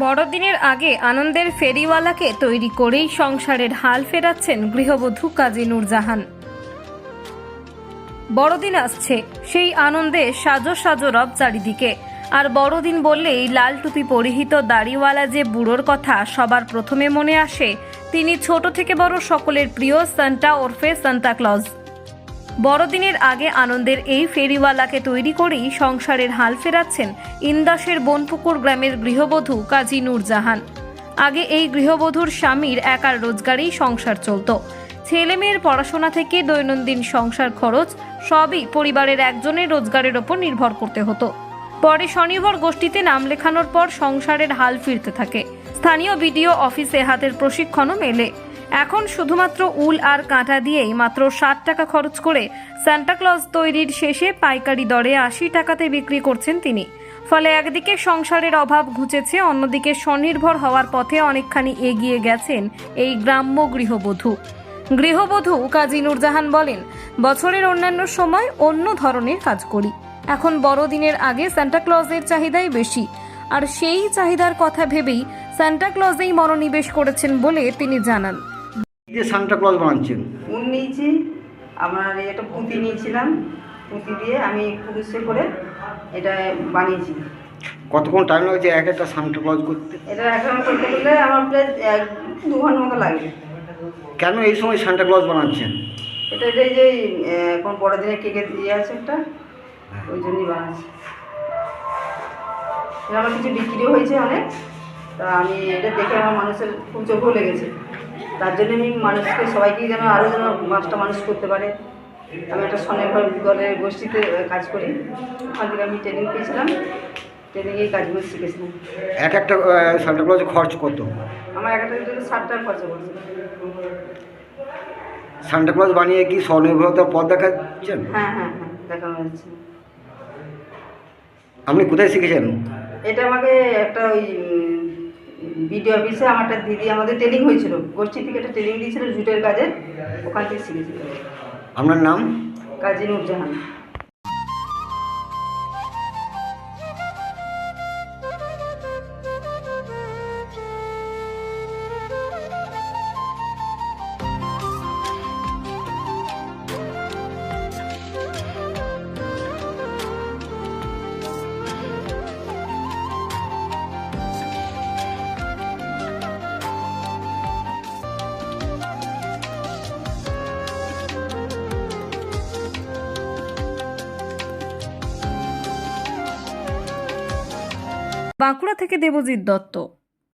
বড়দিনের আগে আনন্দের ফেরিওয়ালাকে তৈরি করেই সংসারের হাল ফেরাচ্ছেন গৃহবধূ কাজী নূরজাহান। বড়দিন আসছে, সেই আনন্দে সাজো সাজো রব চারিদিকে। আর বড়দিন বললেই লাল টুপি পরিহিত দাড়িওয়ালা যে বুড়োর কথা সবার প্রথমে মনে আসে, তিনি ছোট থেকে বড় সকলের প্রিয় সান্টা ওরফে সান্তা ক্লজ। বড়দিনের আগে আনন্দের এই ফেরিওয়ালাকে তৈরি করেই সংসারের হাল ফেরাচ্ছেন ইন্দাসের বনপুকুর গ্রামের গৃহবধূ কাজী নূরজাহান। আগে এই গৃহবধূর স্বামীর একার রোজগারেই সংসার চলত। ছেলে মেয়ের পড়াশোনা থেকে দৈনন্দিন সংসার খরচ সবই পরিবারের একজনের রোজগারের ওপর নির্ভর করতে হতো। পরে স্বনির্ভর গোষ্ঠীতে নাম লেখানোর পর সংসারের হাল ফিরতে থাকে। স্থানীয় বিডিও অফিসে হাতের প্রশিক্ষণও মেলে। এখন শুধুমাত্র উল আর কাঁটা দিয়েই মাত্র 60 টাকা খরচ করে সান্টা ক্লজ তৈরির শেষে পাইকারি দরে 80 টাকাতে বিক্রি করছেন তিনি। ফলে একদিকে সংসারের অভাব ঘুচেছে, অন্যদিকে স্বনির্ভর হওয়ার পথে অনেকখানি এগিয়ে গেছেন এই গ্রাম্য গৃহবধূ কাজী নূরজাহান বলেন, বছরের অন্যান্য সময় অন্য ধরনের কাজ করি, এখন বড়দিনের আগে সান্টা ক্লজের চাহিদাই বেশি, আর সেই চাহিদার কথা ভেবেই সান্টা ক্লজেই মনোনিবেশ করেছেন বলে তিনি জানান। যে সান্টা ক্লজ বানাচ্ছেন, উন নিয়েছি, আমার একটা পুঁতি নিয়েছিলাম, পুঁতি দিয়ে আমি কুরুশে করে এটা বানিয়েছি। কতক্ষণ টাইম লাগছে এক একটা সান্টা ক্লজ করতে? এটা এখন করতে গেলে আমার প্রায় 1-2 ঘন্টার মতো লাগে। কেন এই সময় সান্টা ক্লজ বানাচ্ছেন? এটা এই যে এখন বড়দিনের কেকের দিয়ে আছে একটা, ওই জন্যই বানাচ্ছি। এটা আমার কিছু বিক্রিও হয়েছে অনেক, তা আমি এটা দেখে আমার মানুষের খুব চোখও লেগেছে। তার জন্য আমি মানুষকে সবাইকে যেন আরও যেন 5টা মানুষ করতে পারে। আমি একটা স্বনির্ভর দলের গোষ্ঠীতে কাজ করি, ওখান থেকে আমি ট্রেনিং পেয়েছিলাম, ট্রেনিংয়েই কাজগুলো শিখেছিলাম। এক একটা সান্টা ক্লজের খরচ কত? আমার একটা 60 টাকা খরচা করছে। সান্টা ক্লজ বানিয়ে কি স্বনির্ভরতার পথ দেখাচ্ছেন? হ্যাঁ, দেখানো যাচ্ছে। আপনি কোথায় শিখেছেন? এটা আমাকে একটা ওই বিডিও অফিসে আমার একটা দিদি আমাদের ট্রেনিং হয়েছিল, গোষ্ঠী থেকে একটা ট্রেনিং দিয়েছিল জুটের কাজে, ওখান থেকে শিখেছিল। আপনার নাম? কাজী নূরজাহান। বাঁকুড়া থেকে দেবজিৎ দত্ত।